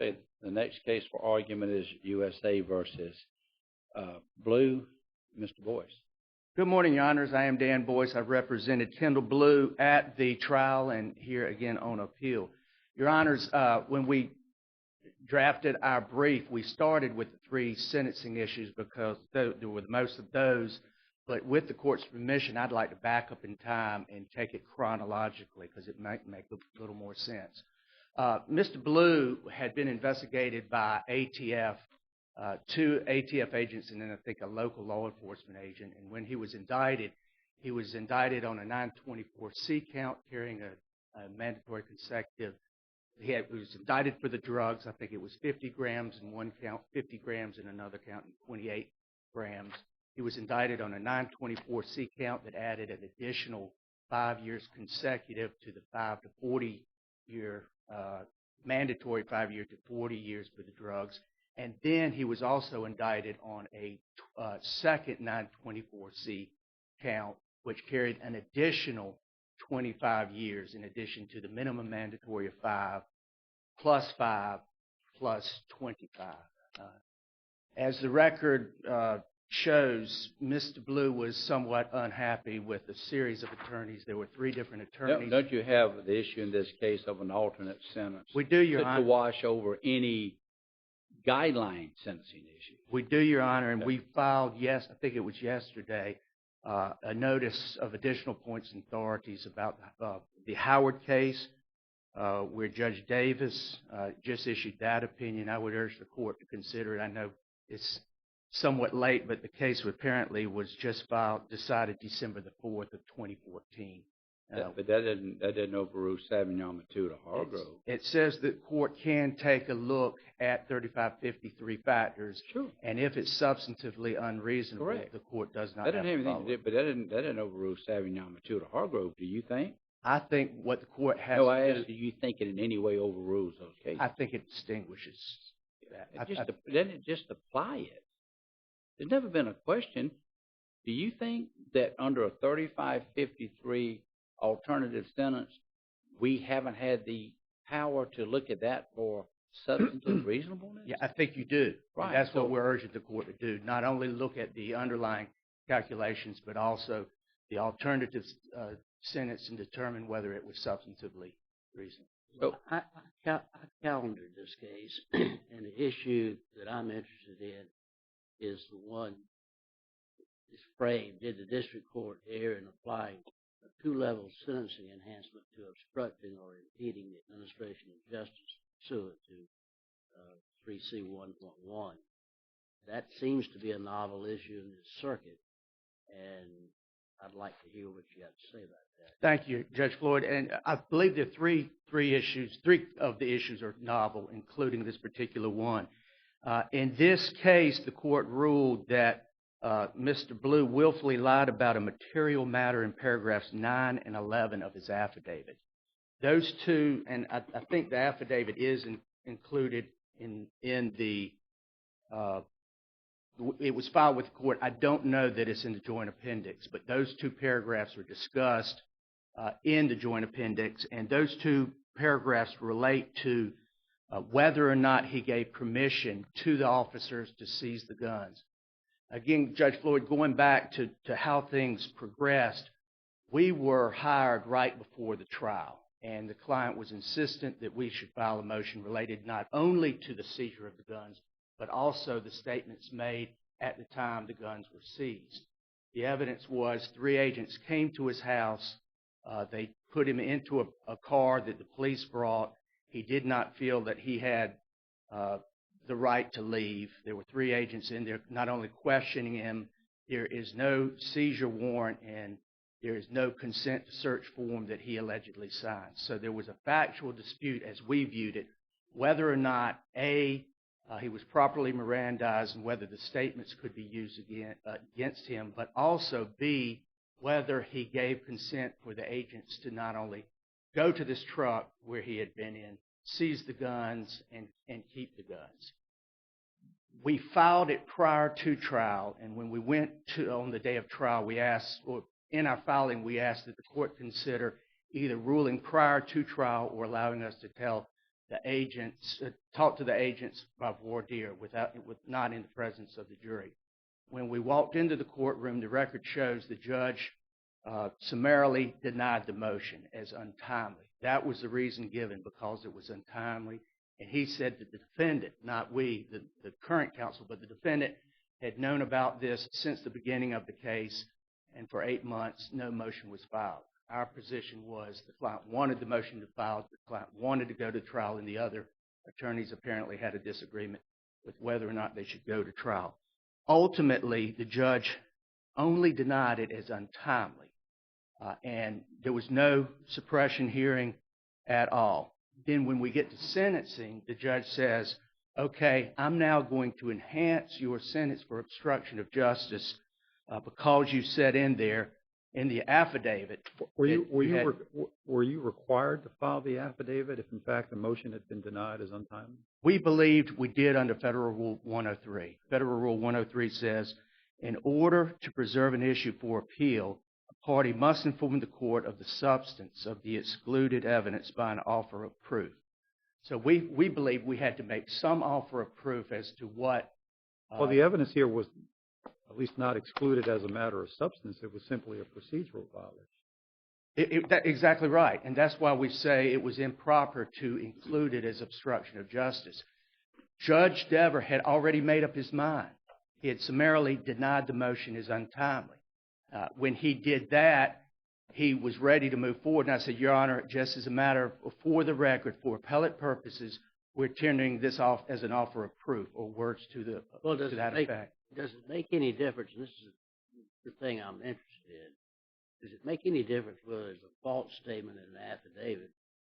Okay, the next case for argument is USA versus Blue. Mr. Boyce. Good morning, Your Honors. I am Dan Boyce. I've represented Kendall Blue at the trial and here again on appeal. Your Honors, when we drafted our brief, we started with the three sentencing issues because there were most of those. But with the court's permission, I'd like to back up in time and take it chronologically because it might make a little more sense. Mr. Blue had been investigated by ATF, two ATF agents and then I think a local law enforcement agent. And when he was indicted on a 924C count carrying a mandatory consecutive. He was indicted for the drugs. I think it was 50 grams in one count, 50 grams in another count, and 28 grams. He was indicted on a 924C count that added an additional 5 years consecutive to the 5 to 40 year mandatory 5 year to 40 years for the drugs. And then he was also indicted on a second 924C count, which carried an additional 25 years in addition to the minimum mandatory of 5 plus 5 plus 25. As the record shows, Mr. Blue was somewhat unhappy with a series of attorneys. There were three different attorneys. Don't you have the issue in this case of an alternate sentence? We do, Your Honor. To wash over any guideline sentencing issue. We do, Your Honor, and we filed, I think it was yesterday, a notice of additional points and authorities about the Howard case, where Judge Davis just issued that opinion. I would urge the court to consider it. I know it's somewhat late, but the case apparently was just decided December the 4th of 2014. But that didn't overrule Savignon Matuda Hargrove. It says that court can take a look at 3553 factors, sure, and if it's substantively unreasonable, correct, the court does not have to follow it. But that didn't overrule Savignon Matuda Hargrove, do you think? I think what the court has No, I asked, do you think it in any way overrules those cases? I think it distinguishes that. Doesn't it just apply it? There's never been a question. Do you think that under a 3553 alternative sentence, we haven't had the power to look at that for substantive reasonableness? Yeah, I think you do. Right. That's what we're urging the court to do. Not only look at the underlying calculations, but also the alternative sentence and determine whether it was substantively reasonable. So I calendared this case, and the issue that I'm interested in is the one that's framed. Did the district court err in applying a two-level sentencing enhancement to obstructing or impeding the administration of justice pursuant to 3C1.1? That seems to be a novel issue in this circuit, and I'd like to hear what you have to say about that. Thank you, Judge Floyd. And I believe there are three issues. Three of the issues are novel, including this particular one. In this case, the court ruled that Mr. Blue willfully lied about a material matter in paragraphs 9 and 11 of his affidavit. Those two, and I think the affidavit is included in the, it was filed with the court. I don't know that it's in the joint appendix, but those two paragraphs were discussed in the joint appendix, and those two paragraphs relate to whether or not he gave permission to the officers to seize the guns. Again, Judge Floyd, going back to how things progressed, we were hired right before the trial, and the client was insistent that we should file a motion related not only to the seizure of the guns, but also the statements made at the time the guns were seized. The evidence was 3 agents came to his house. They put him into a car that the police brought. He did not feel that he had the right to leave. There were 3 agents in there not only questioning him. There is no seizure warrant and there is no consent to search form that he allegedly signed. So there was a factual dispute as we viewed it, whether or not A, he was properly Mirandized and whether the statements could be used against him, but also B, whether he gave consent for the agents to not only go to this truck where he had been in, seize the guns, and keep the guns. We filed it prior to trial, and when we went on the day of trial, we asked, or in our filing, we asked that the court consider either ruling prior to trial or allowing us to tell the agents, talked to the agents by voir dire not in the presence of the jury. When we walked into the courtroom, the record shows the judge summarily denied the motion as untimely. That was the reason given, because it was untimely. And he said that the defendant, not we, the current counsel, but the defendant had known about this since the beginning of the case, and for 8 months, no motion was filed. Our position was the client wanted the motion to file, the client wanted to go to trial, and the other attorneys apparently had a disagreement with whether or not they should go to trial. Ultimately, the judge only denied it as untimely, and there was no suppression hearing at all. Then when we get to sentencing, the judge says, okay, I'm now going to enhance your sentence for obstruction of justice because you said in there, in the affidavit. Were you required to file the affidavit if, in fact, the motion had been denied as untimely? We believed we did under Federal Rule 103. Federal Rule 103 says, in order to preserve an issue for appeal, a party must inform the court of the substance of the excluded evidence by an offer of proof. So we believe we had to make some offer of proof as to what... Well, the evidence here was at least not excluded as a matter of substance. It was simply a procedural violation. Exactly right. And that's why we say it was improper to include it as obstruction of justice. Judge Dever had already made up his mind. He had summarily denied the motion as untimely. When he did that, he was ready to move forward. And I said, Your Honor, just as a matter of, for the record, for appellate purposes, we're tendering this off as an offer of proof, or words to that effect. Does it make any difference, and this is the thing I'm interested in, does it make any difference whether it's a false statement in an affidavit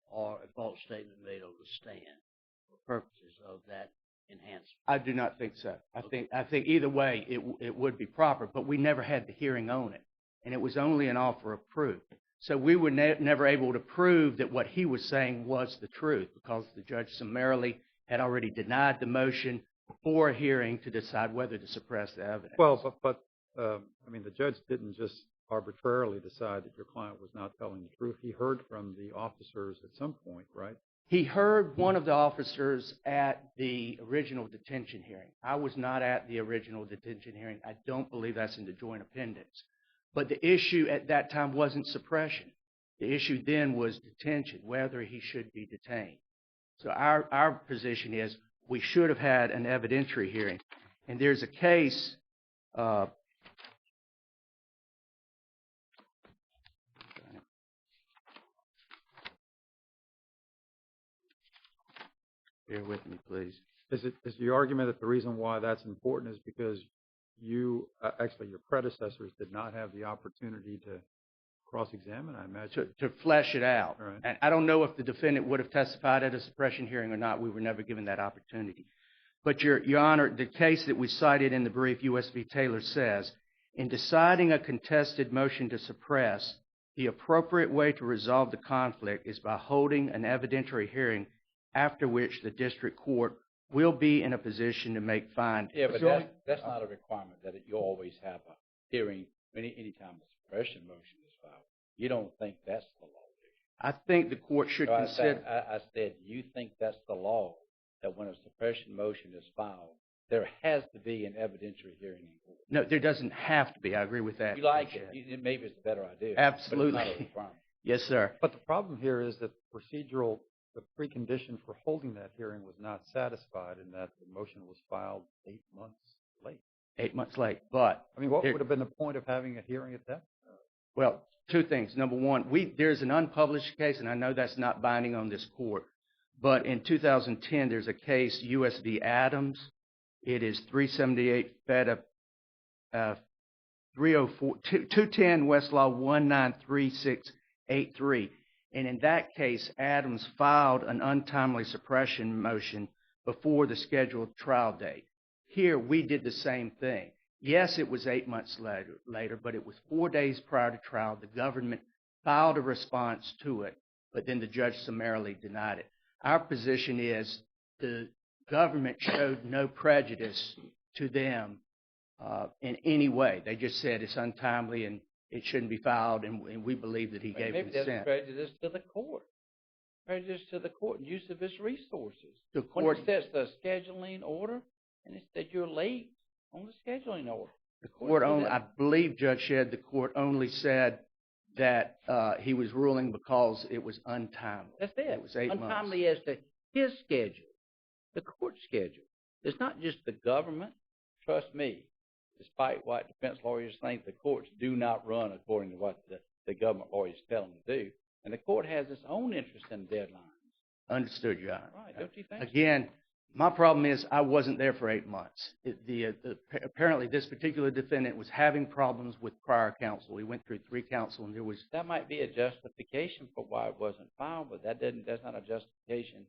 or a false statement made on the stand for purposes of that enhancement? I do not think so. I think either way it would be proper, but we never had the hearing on it, and it was only an offer of proof. So we were never able to prove that what he was saying was the truth, because the judge summarily had already denied the motion before a hearing to decide whether to suppress the evidence. Well, but I mean, the judge didn't just arbitrarily decide that your client was not telling the truth. He heard from the officers at some point, right? He heard one of the officers at the original detention hearing. I was not at the original detention hearing. I don't believe that's in the joint appendix. But the issue at that time wasn't suppression. The issue then was detention, whether he should be detained. So our position is we should have had an evidentiary hearing. And there's a case, bear with me, please. Is the argument that the reason why that's important is because you, actually your predecessors, did not have the opportunity to cross-examine, I imagine? To flesh it out. Right. And I don't know if the defendant would have testified at a suppression hearing or not. We were never given that opportunity. But, Your Honor, the case that we cited in the brief, U.S. v. Taylor, says, in deciding a contested motion to suppress, the appropriate way to resolve the conflict is by holding an evidentiary hearing, after which the district court will be in a position to make findings. Yeah, but that's not a requirement that you always have a hearing any time a suppression motion is filed. You don't think that's the law, do you? I think the court should consider... I said, you think that's the law, that when a suppression motion is filed, there has to be an evidentiary hearing in court? No, there doesn't have to be. I agree with that. You like it. Maybe it's a better idea. Absolutely. But it's not a requirement. Yes, sir. But the problem here is that the precondition for holding that hearing was not satisfied, in that the motion was filed 8 months late. 8 months late. But I mean, what would have been the point of having a hearing at that? Well, two things. Number one, there's an unpublished case, and I know that's not binding on this court. But in 2010, there's a case, U.S. v. Adams. It is 378 Fed 304 210 Westlaw 193683. And in that case, Adams filed an untimely suppression motion before the scheduled trial date. Here, we did the same thing. Yes, it was 8 months later, but it was 4 days prior to trial. The government filed a response to it, but then the judge summarily denied it. Our position is the government showed no prejudice to them in any way. They just said it's untimely and it shouldn't be filed, and we believe that he gave consent. Maybe there's prejudice to the court. prejudice to the court and use of its resources. The When court, it sets the scheduling order and it said you're late on the scheduling order. the court did only, that. I believe, Judge Shedd, the court only said that he was ruling because it was untimely. That's it. It was 8 months. Untimely as to his schedule, the court schedule. It's not just the government. Trust me, despite what defense lawyers think, the courts do not run according to what the government lawyers tell them to do. And the court has its own interest in deadlines. Understood, Your Honor. Right, don't you think? Again, my problem is I wasn't there for 8 months. Apparently, this particular defendant was having problems with prior counsel. He went through 3 counsel, and there was... That might be a justification for why it wasn't filed, but that's not a justification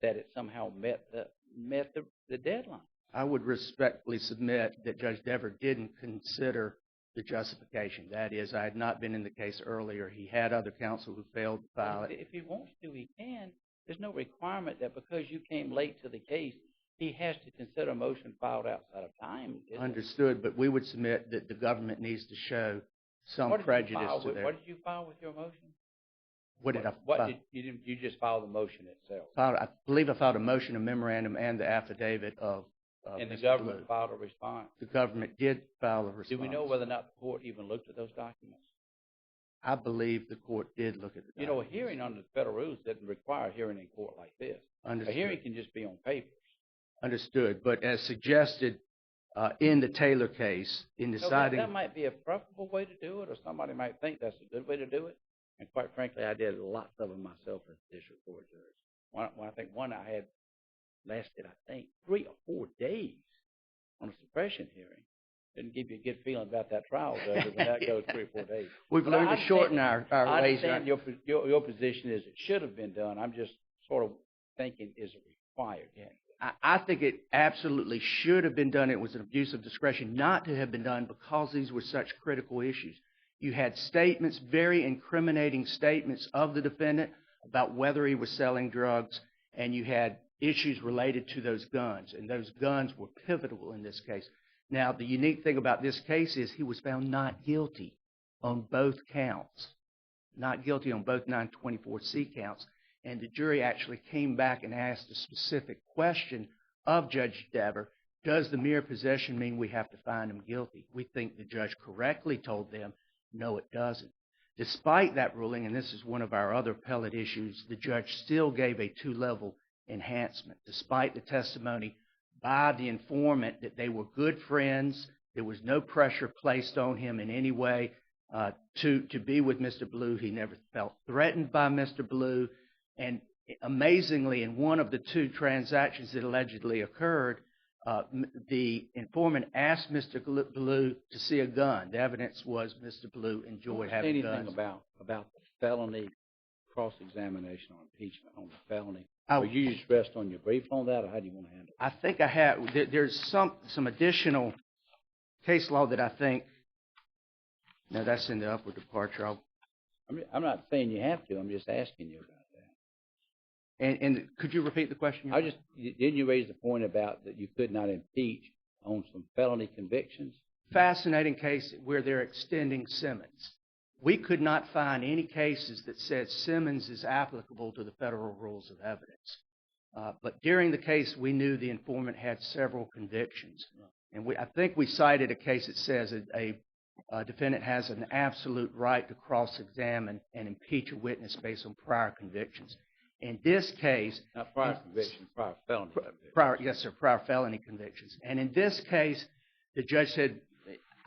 that it somehow met the deadline. I would respectfully submit that Judge Dever didn't consider the justification. That is, I had not been in the case earlier. He had other counsel who failed to file it. If he wants to, he can. There's no requirement that because you came late to the case, he has to consider a motion filed outside of time. Understood, but we would submit that the government needs to show some prejudice to their... What did you file with your motion? What did I file? You just filed the motion itself. I believe I filed a motion, a memorandum, and the affidavit of And the Mr. government Blue. filed a response. The government did file a response. Do we know whether or not the court even looked at those documents? I believe the court did look at the documents. You know, a hearing under the federal rules doesn't require a hearing in court like this. Understood. A hearing can just be on papers. Understood. But as suggested in the Taylor case, in deciding... That might be a preferable way to do it, or somebody might think that's a good way to do it. And quite frankly, I did lots of them myself as a district court judge. I think one I had lasted, 3 or 4 days on a suppression hearing. Didn't give you a good feeling about that trial, does it, when that goes 3 or 4 days. We've learned to shorten our I ways. understand your position is it should have been done. I'm just sort of thinking, is it required? Yeah. I think it absolutely should have been done. It was an abuse of discretion not to have been done because these were such critical issues. You had statements, very incriminating statements of the defendant about whether he was selling drugs, and you had issues related to those guns, and those guns were pivotal in this case. Now, the unique thing about this case is he was found not guilty on both counts, not guilty on both 924C counts, and the jury actually came back and asked a specific question of Judge Dever, does the mere possession mean we have to find him guilty? We think the judge correctly told them, no, it doesn't. Despite that ruling, and this is one of our other appellate issues, the judge still gave a 2-level enhancement, despite the testimony by the informant that they were good friends. There was no pressure placed on him in any way to be with Mr. Blue. He never felt threatened by Mr. Blue. And amazingly, in one of the 2 transactions that allegedly occurred, the informant asked Mr. Blue to see a gun. The evidence was Mr. Blue enjoyed having guns. Anything about the felony cross-examination or impeachment on the felony? Or you just rest on your brief on that, or how do you want to handle it? I think I have. There's some additional case law that I think. No, that's in the upward departure. I'm not saying you have to. I'm just asking you about that. And could you repeat the question? Didn't you raise the point about that you could not impeach on some felony convictions? Fascinating case where they're extending Simmons. We could not find any cases that said Simmons is applicable to the federal rules of evidence. But during the case, we knew the informant had several convictions. And I think we cited a case that says a defendant has an absolute right to cross-examine and impeach a witness based on prior convictions. In this case... Not prior convictions, prior felony convictions. Yes, sir, prior felony convictions. And in this case, the judge said...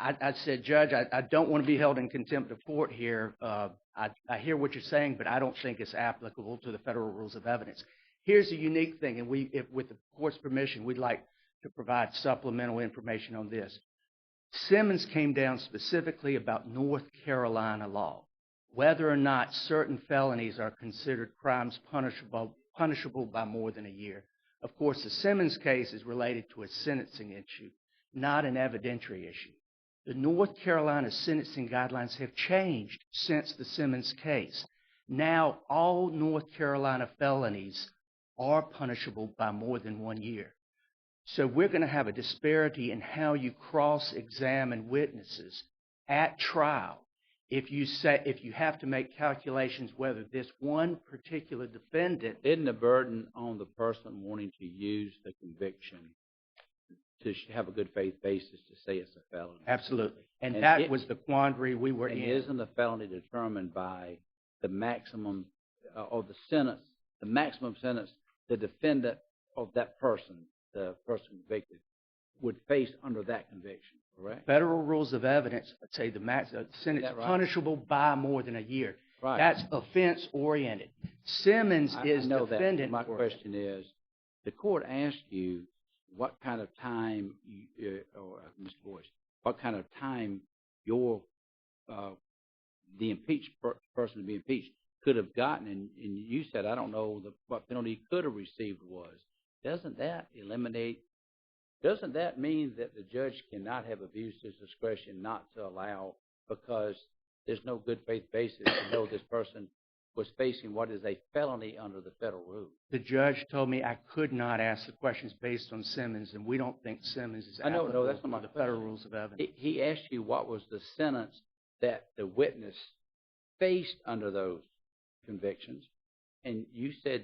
I said, Judge, I don't want to be held in contempt of court here. I hear what you're saying, but I don't think it's applicable to the federal rules of evidence. Here's the unique thing, and with the court's permission, we'd like to provide supplemental information on this. Simmons came down specifically about North Carolina law, whether or not certain felonies are considered crimes punishable by more than a year. Of course, the Simmons case is related to a sentencing issue, not an evidentiary issue. The North Carolina sentencing guidelines have changed since the Simmons case. Now, all North Carolina felonies are punishable by more than 1 year. So we're going to have a disparity in how you cross-examine witnesses at trial. if you have to make calculations whether this one particular defendant, Isn't the burden on the person wanting to use the conviction to have a good faith basis to say it's a felony? absolutely, and And that was the quandary we were And in. isn't the felony determined by the maximum or the sentence, the maximum sentence the defendant of that person, the person convicted, would face under that conviction, correct? Federal rules of evidence say the sentence that right? punishable by more than a year. Right. That's offense-oriented. Simmons is I know that. defendant. My question is, the court asked you what kind of time, Mr. Boyce, what kind of time your the impeached person to be impeached could have gotten, and you said, I don't know what penalty he could have received was. Doesn't that mean that the judge cannot have abused his discretion not to allow, because there's no good faith basis to know this person was facing what is a felony under the federal rules? The judge told me I could not ask the questions based on Simmons, and we don't think Simmons is applicable No, that's not my to the federal rules of evidence. He asked you what was the sentence that the witness faced under those convictions, and you said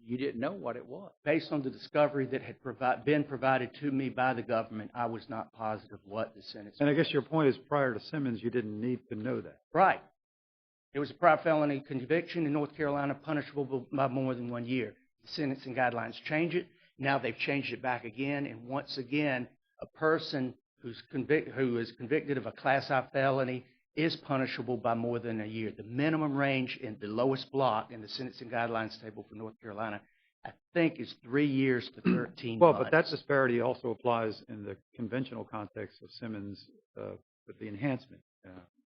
you didn't know what it was. Based on the discovery that had been provided to me by the government, I was not positive what the sentence was. And I guess your point is prior to Simmons, you didn't need to know that. Right. It was a prior felony conviction in North Carolina, punishable by more than 1 year. The sentencing guidelines change it. Now they've changed it back again, and once again, a person who is convicted of a Class I felony is punishable by more than a year. The minimum range in the lowest block in the sentencing guidelines table for North Carolina, I think, is 3 years to 13 Well, months. but that disparity also applies in the conventional context of Simmons with the enhancement.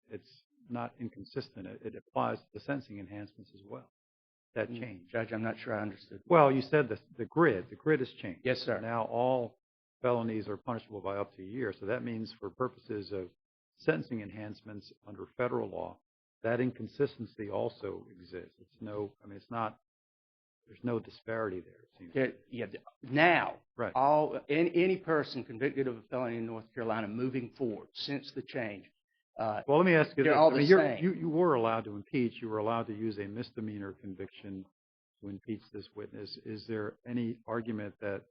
It's not inconsistent. It applies to the sentencing enhancements as well. That changed. Judge, I'm not sure I understood. Well, you said the grid has changed. Yes, sir. Now all felonies are punishable by up to a year. So that means for purposes of sentencing enhancements under federal law, that inconsistency also exists. There's no disparity there, it seems. Now, Right. Any person convicted of a felony in North Carolina moving forward since the change. Well, let me ask you they're this. all the same. You were allowed to impeach. You were allowed to use a misdemeanor conviction to impeach this witness. Is there any argument that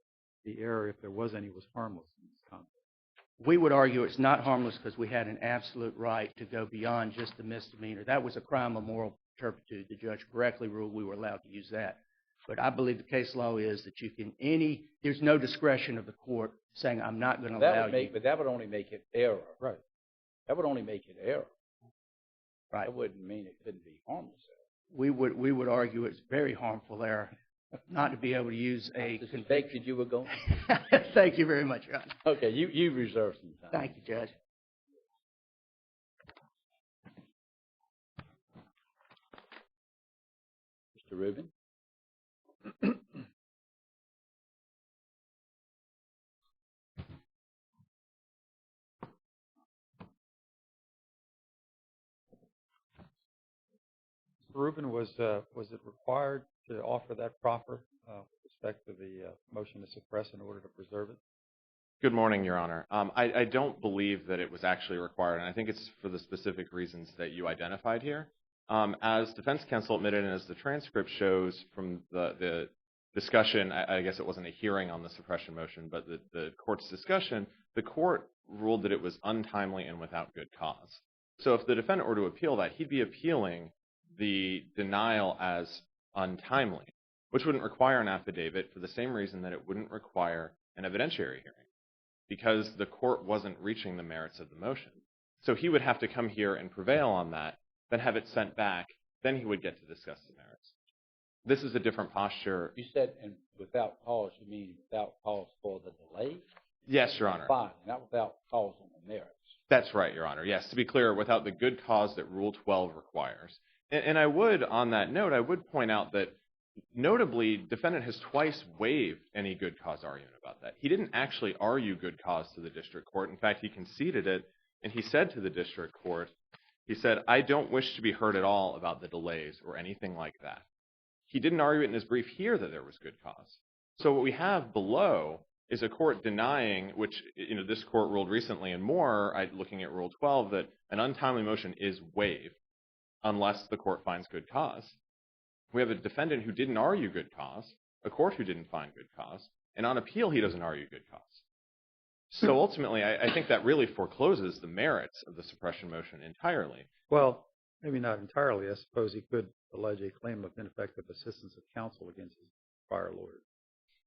the error, if there was any, was harmless in this context? We would argue it's not harmless because we had an absolute right to go beyond just the misdemeanor. That was a crime of moral turpitude. The judge correctly ruled we were allowed to use that. But I believe the case law is that there's no discretion of the court saying I'm not going to allow you. But that would only make it error. Right. That would only make it error. Right. That wouldn't mean it couldn't be harmless. We would argue it's very harmful error not to be able to use a conviction. You were going? Thank you very much, Your Honor. Okay, you reserve some time. Thank you, Judge. Mr. Rubin? Rubin, was it required to offer that proffer with respect to the motion to suppress in order to preserve it? Good morning, Your Honor. I don't believe that it was actually required, and I think it's for the specific reasons that you identified here. As defense counsel admitted, and as the transcript shows from the discussion, I guess it wasn't a hearing on the suppression motion, but the court's discussion, the court ruled that it was untimely and without good cause. So if the defendant were to appeal that, he'd be appealing the denial as untimely, which wouldn't require an affidavit for the same reason that it wouldn't require an evidentiary hearing, because the court wasn't reaching the merits of the motion. So he would have to come here and prevail on that, then have it sent back, then he would get to discuss the merits. This is a different posture. You said, and without cause, you mean without cause for the delay? Yes, Your Honor. Fine, not without cause on the merits. That's right, Your Honor. Yes, to be clear, without the good cause that Rule 12 requires. And I would, on that note, I would point out that, notably, defendant has twice waived any good cause argument about that. He didn't actually argue good cause to the district court. In fact, he conceded it, and he said to the district court, he said, I don't wish to be heard at all about the delays or anything like that. He didn't argue it in his brief here that there was good cause. So what we have below is a court denying, which this court ruled recently and more, looking at Rule 12, that an untimely motion is waived unless the court finds good cause. We have a defendant who didn't argue good cause, a court who didn't find good cause, and on appeal he doesn't argue good cause. So ultimately, I think that really forecloses the merits of the suppression motion entirely. Well, maybe not entirely. I suppose he could allege a claim of ineffective assistance of counsel against his prior lawyer.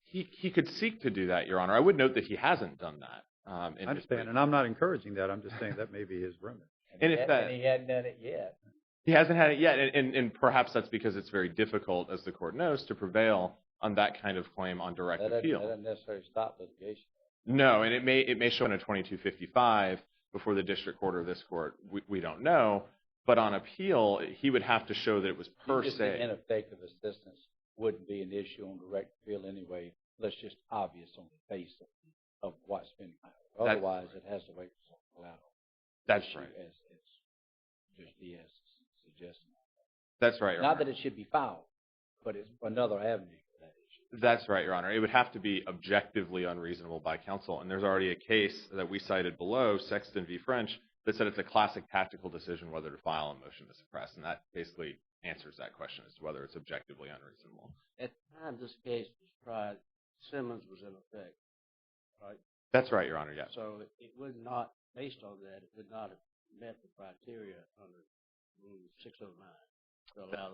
He could seek to do that, Your Honor. I would note that he hasn't done that. I understand, and I'm not encouraging that. I'm just saying that may be his remedy. And he hadn't done it yet. He hasn't had it yet, and perhaps that's because it's very difficult, as the court knows, to prevail on that kind of claim on direct appeal. That doesn't necessarily stop litigation. No, and it may show in a 2255 before the district court or this court. We don't know, but on appeal, he would have to show that it was per se. Ineffective assistance wouldn't be an issue on direct appeal anyway. That's just obvious on the face of what's been filed. Otherwise, it has to wait for some collateral. That's right. As just Diaz suggesting. That's right, Your Honor. Not that it should be filed, but it's another avenue for that issue. That's right, Your Honor. It would have to be objectively unreasonable by counsel, and there's already a case that we cited below, Sexton v. French, that said it's a classic tactical decision whether to file a motion to suppress, and that basically answers that question as to whether it's objectively unreasonable. At the time this case was tried, Simmons was in effect, right? That's right, Your Honor, yes. So it would not, based on that, it would not have met the criteria under Rule 609 to allow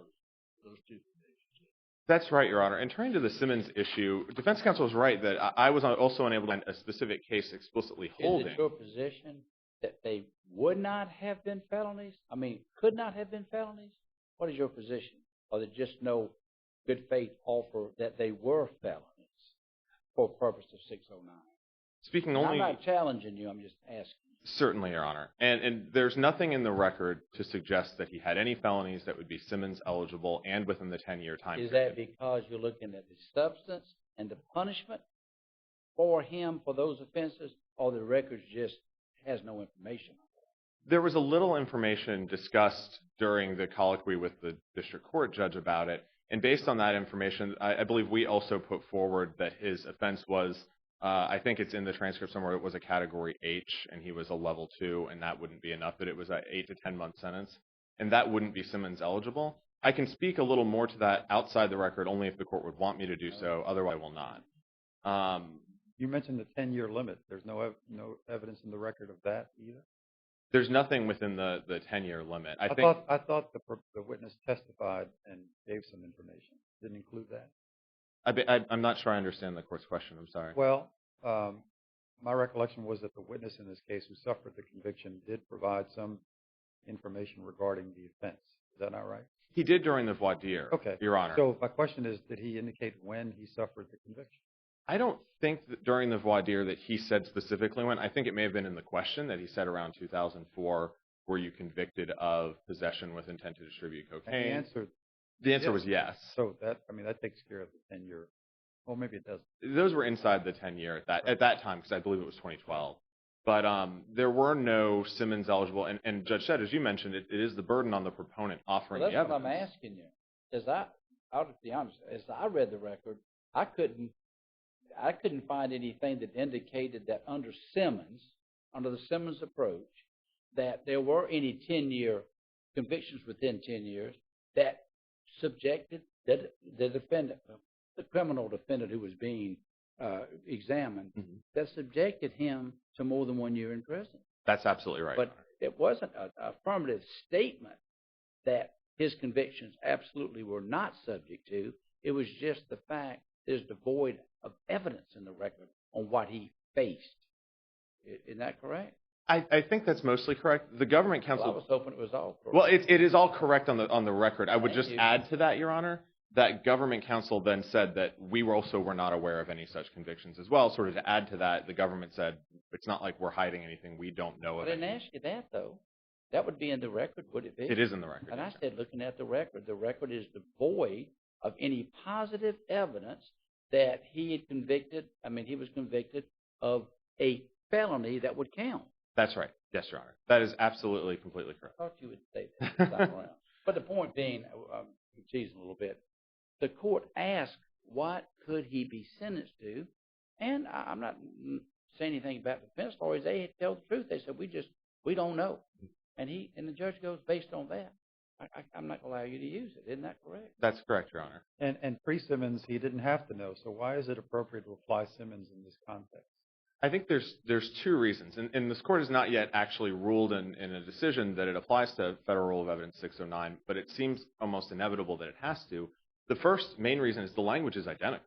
those two convictions. That's right, Your Honor. And turning to the Simmons issue, defense counsel is right that I was also unable to find a specific case explicitly holding. Is it your position that they would not have been felonies? I mean, could not have been felonies? What is your position? Or there just no good faith offer that they were felonies for purpose of 609? Speaking only, I'm not challenging you. I'm just asking. Certainly, Your Honor. And there's nothing in the record to suggest that he had any felonies that would be Simmons eligible and within the 10-year time period. Is that because you're looking at the substance and the punishment for him for those offenses, or the record just has no information on that? There was a little information discussed during the colloquy with the district court judge about it. And based on that information, I believe we also put forward that his offense was, I think it's in the transcript somewhere, it was a category H, and he was a level 2, and that wouldn't be enough, that it was an 8 to 10 month sentence, and that wouldn't be Simmons eligible. I can speak a little more to that outside the record only if the court would want me to do so, otherwise I will not. You mentioned the 10-year limit. There's no evidence in the record of that either? There's nothing within the 10-year limit. I thought the witness testified and gave some information. Didn't include that? I'm not sure I understand the court's question. I'm sorry. Well, my recollection was that the witness in this case who suffered the conviction did provide some information regarding the offense. Is that not right? He did during the voir dire, okay. Your Honor. So my question is, did he indicate when he suffered the conviction? I don't think that during the voir dire that he said specifically when. I think it may have been in the question that he said around 2004, were you convicted of possession with intent to distribute cocaine? And the answer was yes. So that takes care of the 10-year. Well, maybe it doesn't. Those were inside the 10-year at that time, because I believe it was 2012. But there were no Simmons eligible. And Judge Shedd, as you mentioned, it is the burden on the proponent offering the evidence. That's what I'm asking you. I'll be honest, as I read the record, I couldn't find anything that indicated that under the Simmons approach, that there were any 10-year convictions within 10 years that subjected the defendant, the criminal defendant who was being examined, that subjected him to more than 1 year in prison. That's absolutely right. But it wasn't an affirmative statement that his convictions absolutely were not subject to. It was just the fact there's devoid of evidence in the record on what he faced. Isn't that correct? I think that's mostly correct. The government counsel. Well, I was hoping it was all correct. Well, it is all correct on the record. I would just add to that, Your Honor, that government counsel then said that we also were not aware of any such convictions as well. Sort of to add to that, the government said it's not like we're hiding anything. We don't know of it. I didn't ask you that, though. That would be in the record, would it be? It is in the record. And I said, looking at the record is devoid of any positive evidence that he was convicted of a felony that would count. That's right. Yes, Your Honor. That is absolutely, completely correct. I thought you would say that this time around. But the point being, I'm teasing a little bit, the court asked what could he be sentenced to, And I'm not saying anything about defense lawyers. They tell the truth. They said, we don't know. And the judge goes, based on that, I'm not going to allow you to use it. Isn't that correct? That's correct, Your Honor. And pre-Simmons, he didn't have to know. So why is it appropriate to apply Simmons in this context? I think there's two reasons, and this court has not yet actually ruled in a decision that it applies to Federal Rule of Evidence 609, but it seems almost inevitable that it has to. The first main reason is the language is identical.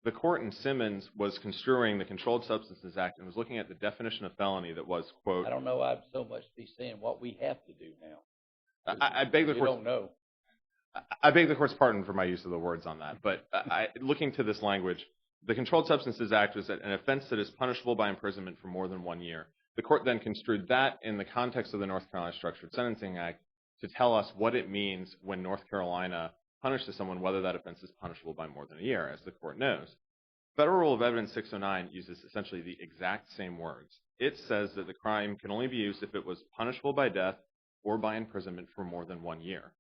The court in Simmons was construing the Controlled Substances Act and was looking at the definition of felony that was, quote... I don't know I'd so much be saying what we have to do now. I beg the court's... don't know. I beg the court's pardon for my use of the words on that, but looking to this language, the Controlled Substances Act is an offense that is punishable by imprisonment for more than 1 year. The court then construed that in the context of the North Carolina Structured Sentencing Act to tell us what it means when North Carolina punishes someone, whether that offense is punishable by more than a year, as the court knows. Federal Rule of Evidence 609 uses essentially the exact same words. It says that the crime can only be used if it was punishable by death or by imprisonment for more than 1 year.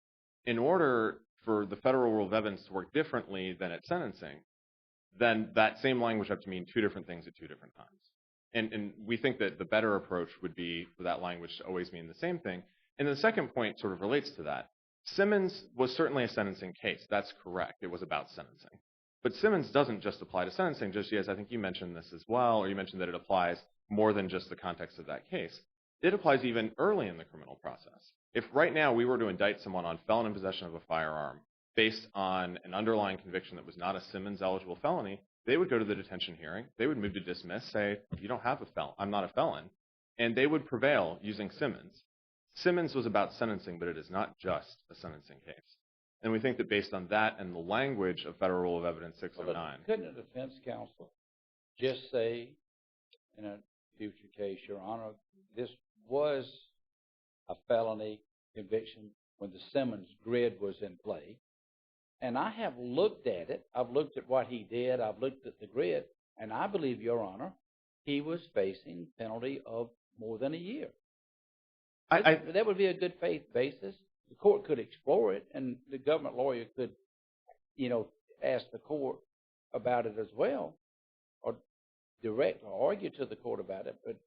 In order for the Federal Rule of Evidence to work differently than at sentencing, then that same language would have to mean two different things at two different times. And we think that the better approach would be for that language to always mean the same thing. And the second point sort of relates to that. Simmons was certainly a sentencing case. That's correct. It was about sentencing. But Simmons doesn't just apply to sentencing, just as I think you mentioned this as well, or you mentioned that it applies more than just the context of that case. It applies even early in the criminal process. If right now we were to indict someone on felon in possession of a firearm based on an underlying conviction that was not a Simmons-eligible felony, they would go to the detention hearing. They would move to dismiss, say, you don't have a felon. I'm not a felon. And they would prevail using Simmons. Simmons was about sentencing, but it is not just a sentencing case. And we think that based on that and the language of Federal Rule of Evidence 609. Couldn't a defense counsel just say in a future case, Your Honor, this was a felony conviction when the Simmons grid was in play, and I have looked at it. I've looked at what he did. I've looked at the grid, and I believe, Your Honor, he was facing penalty of more than a year. That would be a good faith basis. The court could explore it, and the government lawyer could, ask the court about it as well, or direct or argue to the court about it. But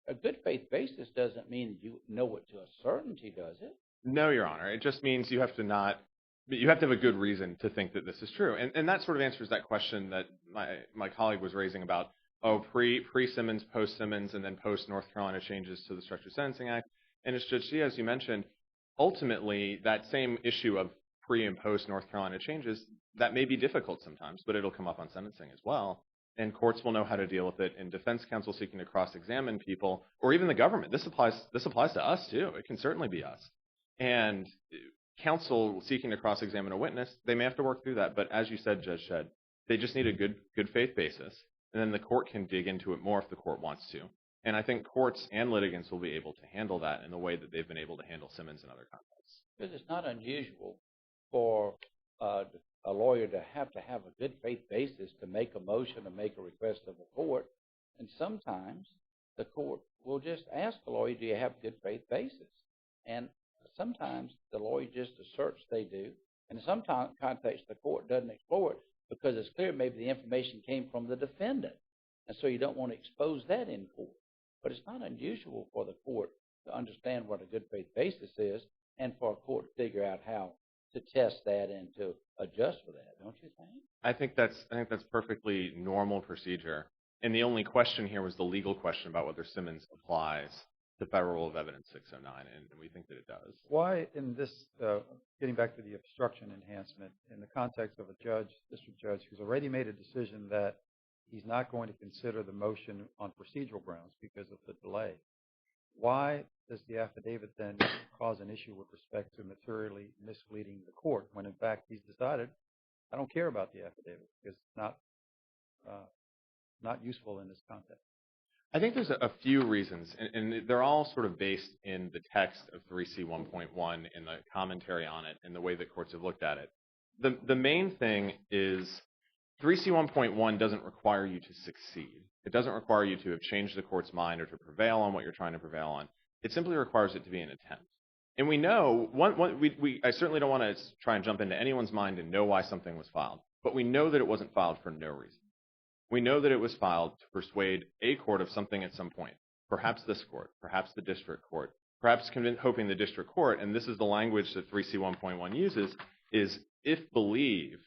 a good faith basis doesn't mean you know it to a certainty, does it? No, Your Honor. It just means you have to have a good reason to think that this is true. And that sort of answers that question that my colleague was raising about, pre-Simmons, post-Simmons, and then post-North Carolina changes to the Structured Sentencing Act. And as Judge Diaz, you mentioned, ultimately, that same issue of pre- and post-North Carolina changes, that may be difficult sometimes, but it'll come up on sentencing as well. And courts will know how to deal with it. And defense counsel seeking to cross-examine people, or even the government, this applies to us too. It can certainly be us. And counsel seeking to cross-examine a witness, they may have to work through that. But as you said, Judge Shedd, they just need a good faith basis. And then the court can dig into it more if the court wants to. And I think courts and litigants will be able to handle that in the way that they've been able to handle Simmons in other contexts. Because it's not unusual for a lawyer to have a good faith basis to make a motion or make a request of the court. And sometimes the court will just ask the lawyer, do you have a good faith basis? And sometimes the lawyer just asserts they do. And in some context, the court doesn't explore it because it's clear maybe the information came from the defendant. And so you don't want to expose that in court. But it's not unusual for the court to understand what a good faith basis is and for a court to figure out how to test that and to adjust for that, don't you think? I think that's perfectly normal procedure. And the only question here was the legal question about whether Simmons applies to Federal Rule of Evidence 609, and we think that it does. Why in this, getting back to the obstruction enhancement, in the context of a judge, district judge, who's already made a decision that he's not going to consider the motion on procedural grounds because of the delay, why does the affidavit then cause an issue with respect to materially misleading the court when, in fact, he's decided, I don't care about the affidavit because it's not useful in this context? I think there's a few reasons, and they're all sort of based in the text of 3C1.1 and the commentary on it and the way that courts have looked at it. The main thing is 3C1.1 doesn't require you to succeed. It doesn't require you to have changed the court's mind or to prevail on what you're trying to prevail on. It simply requires it to be an attempt. And we know, I certainly don't want to try and jump into anyone's mind and know why something was filed, but we know that it wasn't filed for no reason. We know that it was filed to persuade a court of something at some point, perhaps this court, perhaps the district court, perhaps hoping the district court, and this is the language that 3C1.1 uses, is if believed,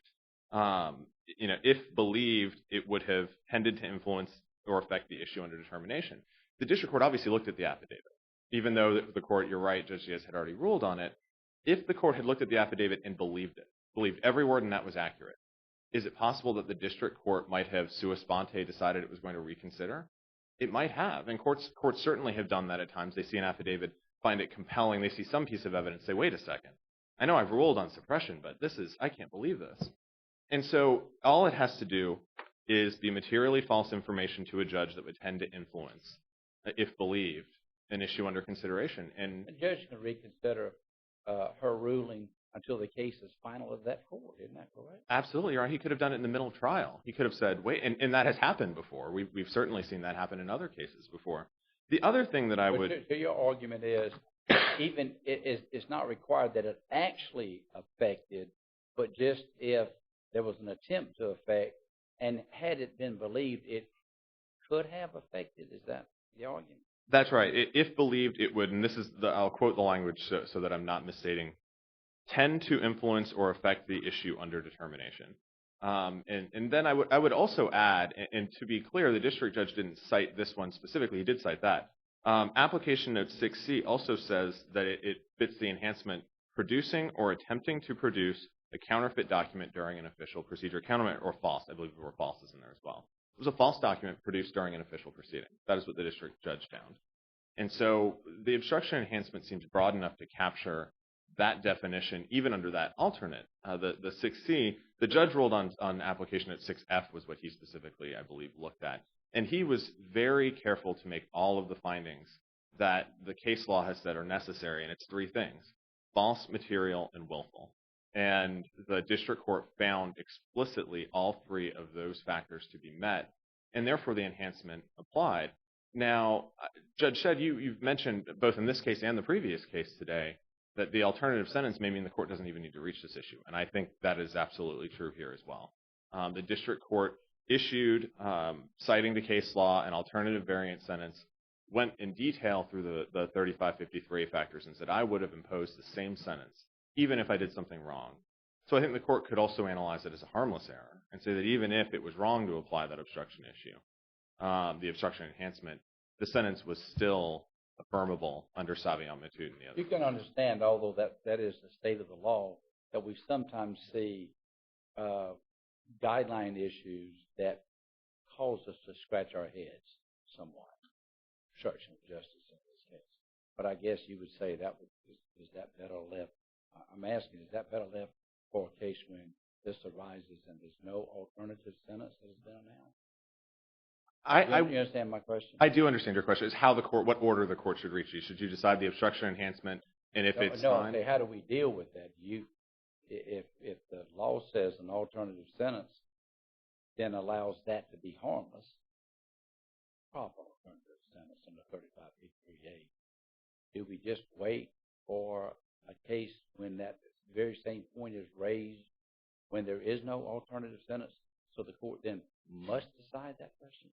if believed, it would have tended to influence or affect the issue under determination. The district court obviously looked at the affidavit, even though the court, you're right, Judge Diaz had already ruled on it. If the court had looked at the affidavit and believed it, believed every word in that was accurate, is it possible that the district court might have sua sponte decided it was going to reconsider? It might have, and courts certainly have done that at times. They see an affidavit, find it compelling, they see some piece of evidence, say, wait a second, I know I've ruled on suppression, but I can't believe this. And so all it has to do is be materially false information to a judge that would tend to influence, if believed, an issue under consideration. And the judge can reconsider her ruling until the case is final of that court. Isn't that correct? Absolutely. Or he could have done it in the middle of trial. He could have said, wait, and that has happened before. We've certainly seen that happen in other cases before. The other thing that I would... So your argument is, even it's not required that it actually affected, but just if there was an attempt to affect, and had it been believed, it could have affected. Is that the argument? That's right. If believed, it would, and I'll quote the language so that I'm not misstating, tend to influence or affect the issue under determination. And then I would also add, and to be clear, the district judge didn't cite this one specifically. He did cite that. Application note 6C also says that it fits the enhancement producing or attempting to produce a counterfeit document during an official procedure. Counterfeit or false. I believe the word false is in there as well. It was a false document produced during an official proceeding. That is what the district judge found. And so the obstruction enhancement seems broad enough to capture that definition, even under that alternate. The 6C, the judge ruled on application at 6F was what he specifically, I believe, looked at. And he was very careful to make all of the findings that the case law has said are necessary, and it's three things: false, material, and willful. And the district court found explicitly all three of those factors to be met, and therefore the enhancement applied. Now, Judge Shedd, you've mentioned both in this case and the previous case today that the alternative sentence may mean the court doesn't even need to reach this issue, and I think that is absolutely true here as well. The district court issued, citing the case law, an alternative variant sentence, went in detail through the 3553 factors and said, I would have imposed the same sentence even if I did something wrong. So I think the court could also analyze it as a harmless error and say that even if it was wrong to apply that obstruction issue, the obstruction enhancement, the sentence was still affirmable under Savion Matute and the others. You can understand, although that is the state of the law, that we sometimes see guideline issues that cause us to scratch our heads somewhat. Obstruction of justice in this case. But I guess you would say is that better left? I'm asking, is that better left for a case when this arises and there's no alternative sentence that has been announced? You understand my question? I do understand your question. It's what order the court should reach you. Should you decide the obstruction enhancement, and if it's fine? Okay, how do we deal with that? If the law says an alternative sentence then allows that to be harmless, proper alternative sentence under 3553A, do we just wait for a case when that very same point is raised when there is no alternative sentence, so the court then must decide that question?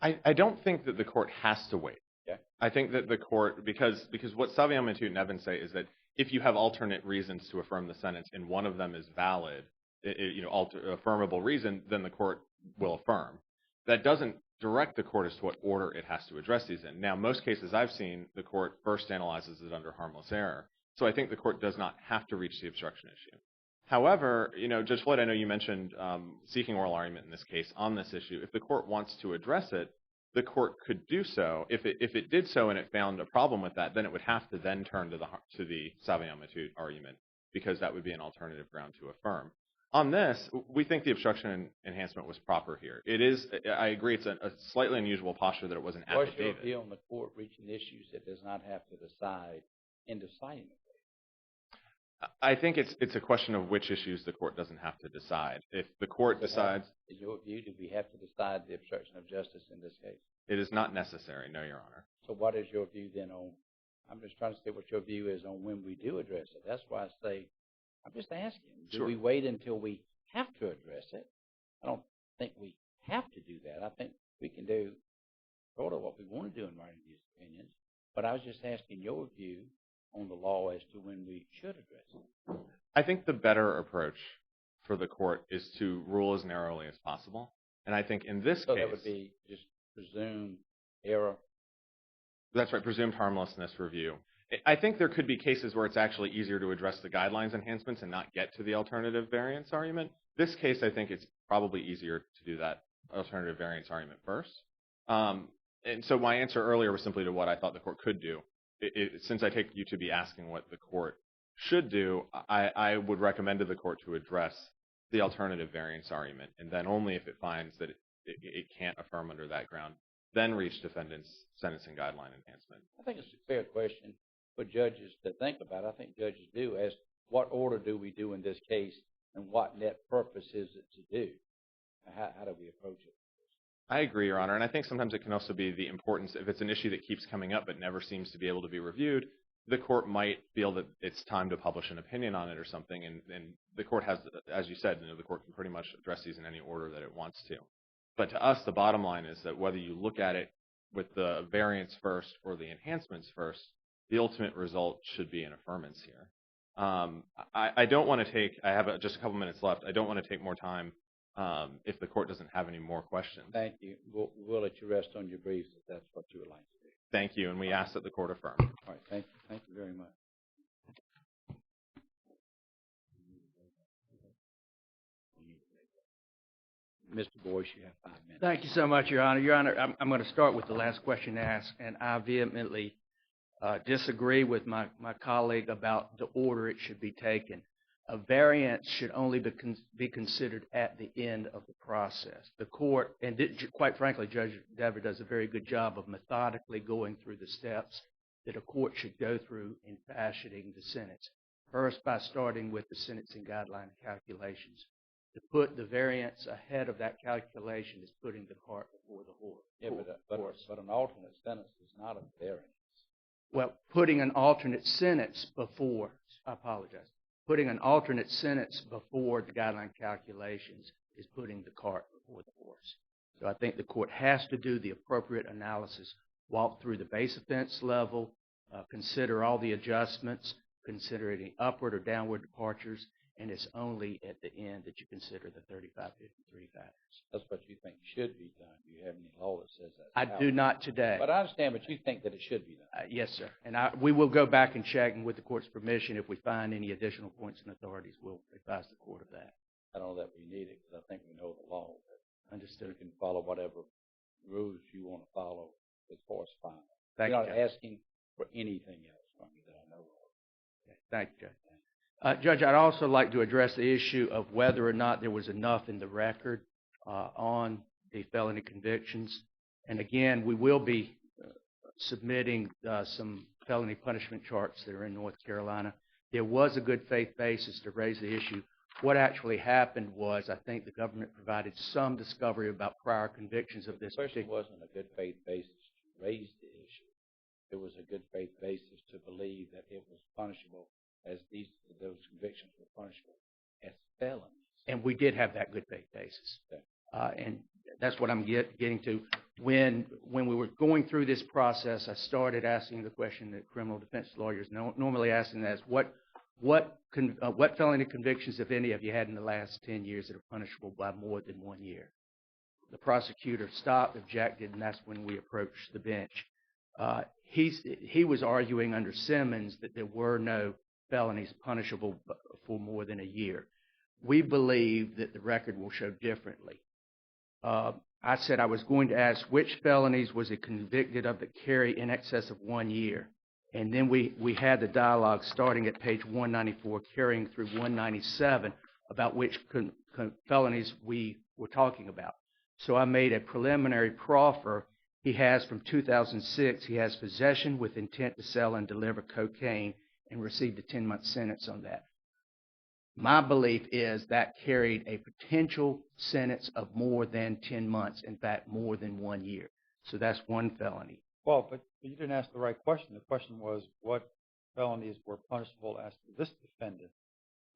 I don't think that the court has to wait. Okay. I think that the court, because what Savion Matute and Evans say is that if you have alternate reasons to affirm the sentence and one of them is valid, affirmable reason, then the court will affirm. That doesn't direct the court as to what order it has to address these in. Now, most cases I've seen, the court first analyzes it under harmless error. So I think the court does not have to reach the obstruction issue. However, Judge Floyd, I know you mentioned seeking oral argument in this case on this issue. If the court wants to address it, the court could do so. If it did so and it found a problem with that, then it would have to then turn to the Savion Matute argument, because that would be an alternative ground to affirm. On this, we think the obstruction enhancement was proper here. It is, I agree, it's a slightly unusual posture that it was an affidavit. What's your view on the court reaching issues it does not have to decide in deciding it? I think it's a question of which issues the court doesn't have to decide. If the court decides... In your view, do we have to decide the obstruction of justice in this case? It is not necessary, no, Your Honor. So what is your view then on... I'm just trying to see what your view is on when we do address it. That's why I say, I'm just asking, do we wait until we have to address it? I don't think we have to do that. I think we can do sort of what we want to do in writing these opinions, but I was just asking your view on the law as to when we should address it. I think the better approach for the court is to rule as narrowly as possible. And I think in this So case, that would be just presumed error. that's right, presumed harmlessness review. I think there could be cases where it's actually easier to address the guidelines enhancements and not get to the alternative variance argument. This case, I think it's probably easier to do that alternative variance argument first. And so my answer earlier was simply to what I thought the court could do. Since I take you to be asking what the court should do, I would recommend to the court to address the alternative variance argument, and then only if it finds that it can't affirm under that ground, then reach defendant's sentencing guideline enhancement. I think it's a fair question for judges to think about. I think judges do ask, what order do we do in this case, and what net purpose is it to do? How do we approach it? I agree, Your Honor, and I think sometimes it can also be the importance, if it's an issue that keeps coming up but never seems to be able to be reviewed, the court might feel that it's time to publish an opinion on it or something, and the court has, as you said, the court can pretty much address these in any order that it wants to. But to us, the bottom line is that whether you look at it with the variance first or the enhancements first, the ultimate result should be an affirmance here. I don't want to take, I have just a couple minutes left, I don't want to take more time if the court doesn't have any more questions. Thank you. We'll let you rest on your briefs if that's what you would like to do. Thank you, and we ask that the court affirm. All right, thank you. Thank you very much. Mr. Boyce, you have 5 minutes. Thank you so much, Your Honor. Your Honor, I'm going to start with the last question asked, and I vehemently disagree with my colleague about the order it should be taken. A variance should only be considered at the end of the process. The court, and quite frankly, Judge Dever does a very good job of methodically going through the steps that a court should go through in fashioning the sentence. First, by starting with the sentencing guideline calculations. To put the variance ahead of that calculation is putting the cart before the horse. Yeah, but an alternate sentence is not a variance. Well, putting an alternate sentence before, I apologize, putting an alternate sentence before the guideline calculations is putting the cart before the horse. So I think the court has to do the appropriate analysis, walk through the base offense level, consider all the adjustments, consider any upward or downward departures, and it's only at the end that you consider the 3553 factors. That's what you think should be done. Do you have any law that says that? I do not today. But I understand, but you think that it should be done. Yes, sir. And we will go back and check, and with the court's permission, if we find any additional points and authorities, we'll advise the court of that. I don't know that we need it because I think we know the law. Understood. You can follow whatever rules you want to follow as far as final. Thank you, You're not Judge. asking for anything else from you that I know of. Okay. Thank you, Judge. Judge, I'd also like to address the issue of whether or not there was enough in the record on the felony convictions. And again, we will be submitting some felony punishment charts that are in North Carolina. There was a good faith basis to raise the issue. What actually happened was I think the government provided some discovery about prior convictions of this The question particular. wasn't a good faith basis to raise the issue. It was a good faith basis to believe that it was punishable as those convictions were punishable as felonies. And we did have that good faith basis. Okay. And that's what I'm getting to. When we were going through this process, I started asking the question that criminal defense lawyers normally ask, and that's what felony convictions, if any, have you had in the last 10 years that are punishable by more than 1 year? The prosecutor stopped, objected, and that's when we approached the bench. He was arguing under Simmons that there were no felonies punishable for more than a year. We believe that the record will show differently. I said I was going to ask which felonies was it convicted of that carry in excess of 1 year. And then we had the dialogue starting at page 194, carrying through 197 about which felonies we were talking about. So I made a preliminary proffer. He has from 2006, he has possession with intent to sell and deliver cocaine and received a 10-month sentence on that. My belief is that carried a potential sentence of more than 10 months, in fact, more than 1 year. So that's one felony. Well, but you didn't ask the right question. The question was what felonies were punishable as to this defendant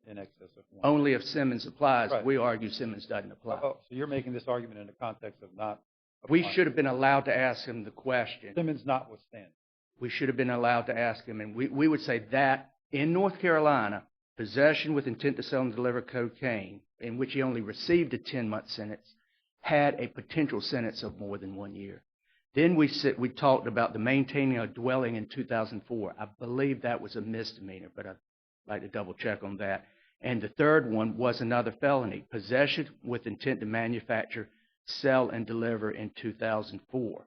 in excess of 1 year. Only if Simmons applies. Right. We argue Simmons doesn't apply. Oh, so you're making this argument in the context of not We applying. should have been allowed to ask him the question. Simmons notwithstanding. We should have been allowed to ask him, and we would say that in North Carolina, possession with intent to sell and deliver cocaine, in which he only received a 10-month sentence, had a potential sentence of more than 1 year. Then we talked about the maintaining a dwelling in 2004. I believe that was a misdemeanor, but I'd like to double check on that. And the third one was another felony, possession with intent to manufacture, sell, and deliver in 2004.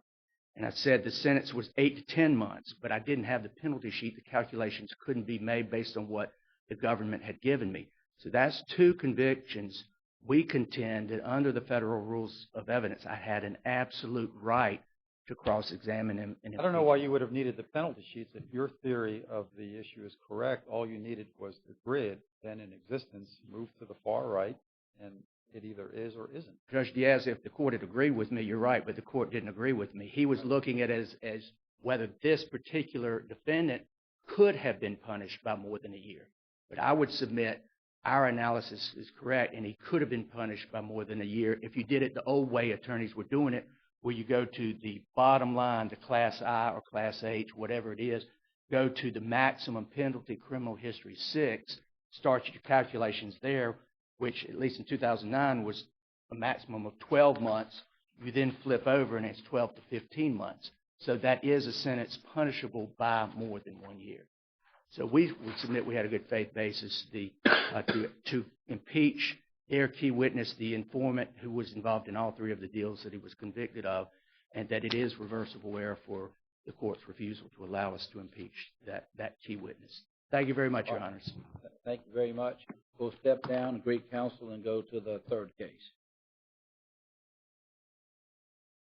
And I said the sentence was 8 to 10 months, but I didn't have the penalty sheet. The calculations couldn't be made based on what the government had given me. So that's 2 convictions. We contend that under the federal rules of evidence, I had an absolute right to cross-examine him. I don't know why you would have needed the penalty sheets. If your theory of the issue is correct, all you needed was the grid, then in existence, moved to the far right, and it either is or isn't. Judge Diaz, if the court had agreed with me, you're right, but the court didn't agree with me. He was looking at it as whether this particular defendant could have been punished by more than a year. But I would submit our analysis is correct, and he could have been punished by more than a year if you did it the old way attorneys were doing it, where you go to the bottom line, the Class I or Class H, whatever it is, go to the maximum penalty, criminal history 6, start your calculations there, which at least in 2009 was a maximum of 12 months. You then flip over and it's 12 to 15 months. So that is a sentence punishable by more than 1 year. So we would submit we had a good faith basis to impeach their key witness, the informant who was involved in all 3 of the deals that he was convicted of, and that it is reversible error for the court's refusal to allow us to impeach that key witness. Thank you very much, Your Honors. Thank you very much. We'll step down, Greek counsel, and go to the third case.